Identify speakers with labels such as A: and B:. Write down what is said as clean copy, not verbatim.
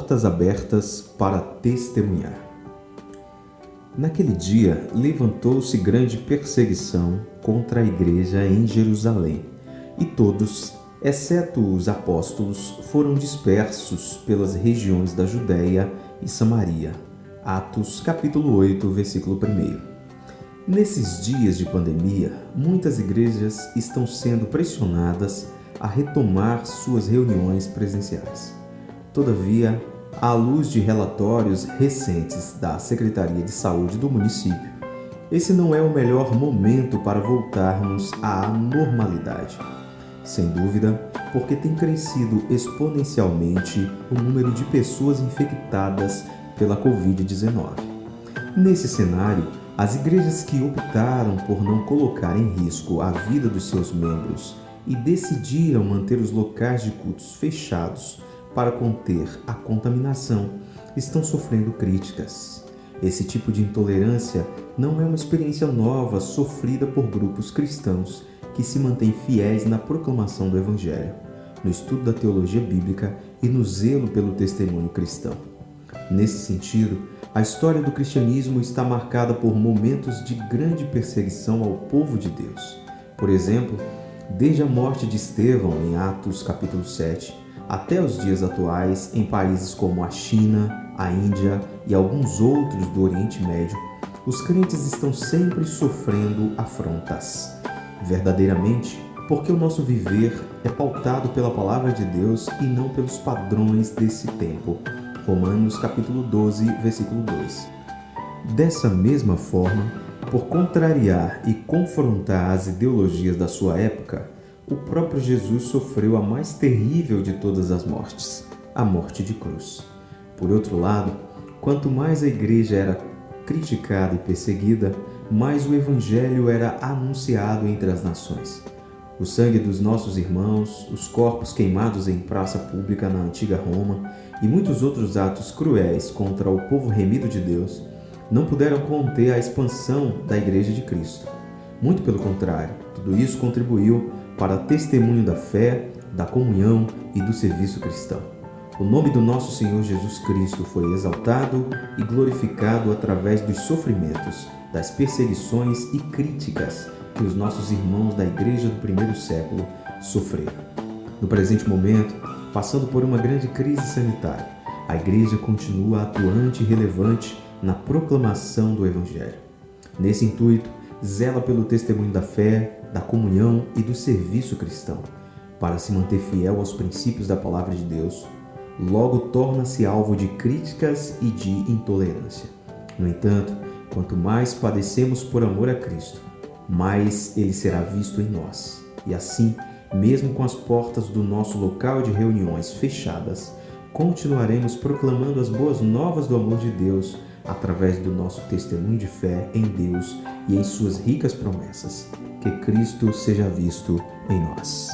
A: portas abertas para testemunhar. Naquele dia, levantou-se grande perseguição contra a igreja em Jerusalém, e todos, exceto os apóstolos, foram dispersos pelas regiões da Judéia e Samaria. Atos, capítulo 8, versículo 1. Nesses dias de pandemia, muitas igrejas estão sendo pressionadas a retomar suas reuniões presenciais. Todavia, à luz de relatórios recentes da Secretaria de Saúde do município, esse não é o melhor momento para voltarmos à normalidade. Sem dúvida, porque tem crescido exponencialmente o número de pessoas infectadas pela Covid-19. Nesse cenário, as igrejas que optaram por não colocar em risco a vida dos seus membros e decidiram manter os locais de cultos fechados para conter a contaminação estão sofrendo críticas. Esse tipo de intolerância não é uma experiência nova sofrida por grupos cristãos que se mantêm fiéis na proclamação do Evangelho, no estudo da teologia bíblica e no zelo pelo testemunho cristão. Nesse sentido, a história do cristianismo está marcada por momentos de grande perseguição ao povo de Deus. Por exemplo, desde a morte de Estevão, em Atos capítulo 7, até os dias atuais, em países como a China, a Índia e alguns outros do Oriente Médio, os crentes estão sempre sofrendo afrontas. Verdadeiramente, porque o nosso viver é pautado pela palavra de Deus e não pelos padrões desse tempo. Romanos capítulo 12, versículo 2. Dessa mesma forma, por contrariar e confrontar as ideologias da sua época, o próprio Jesus sofreu a mais terrível de todas as mortes, a morte de cruz. Por outro lado, quanto mais a igreja era criticada e perseguida, mais o evangelho era anunciado entre as nações. O sangue dos nossos irmãos, os corpos queimados em praça pública na antiga Roma e muitos outros atos cruéis contra o povo remido de Deus não puderam conter a expansão da Igreja de Cristo. Muito pelo contrário, tudo isso contribuiu para testemunho da fé, da comunhão e do serviço cristão. O nome do nosso Senhor Jesus Cristo foi exaltado e glorificado através dos sofrimentos, das perseguições e críticas que os nossos irmãos da igreja do primeiro século sofreram. No presente momento, passando por uma grande crise sanitária, a igreja continua atuante e relevante na proclamação do Evangelho. Nesse intuito, zela pelo testemunho da fé, da comunhão e do serviço cristão, para se manter fiel aos princípios da palavra de Deus. Logo torna-se alvo de críticas e de intolerância. No entanto, quanto mais padecemos por amor a Cristo, mais Ele será visto em nós. E assim, mesmo com as portas do nosso local de reuniões fechadas, continuaremos proclamando as boas novas do amor de Deus através do nosso testemunho de fé em Deus e em suas ricas promessas. Que Cristo seja visto em nós.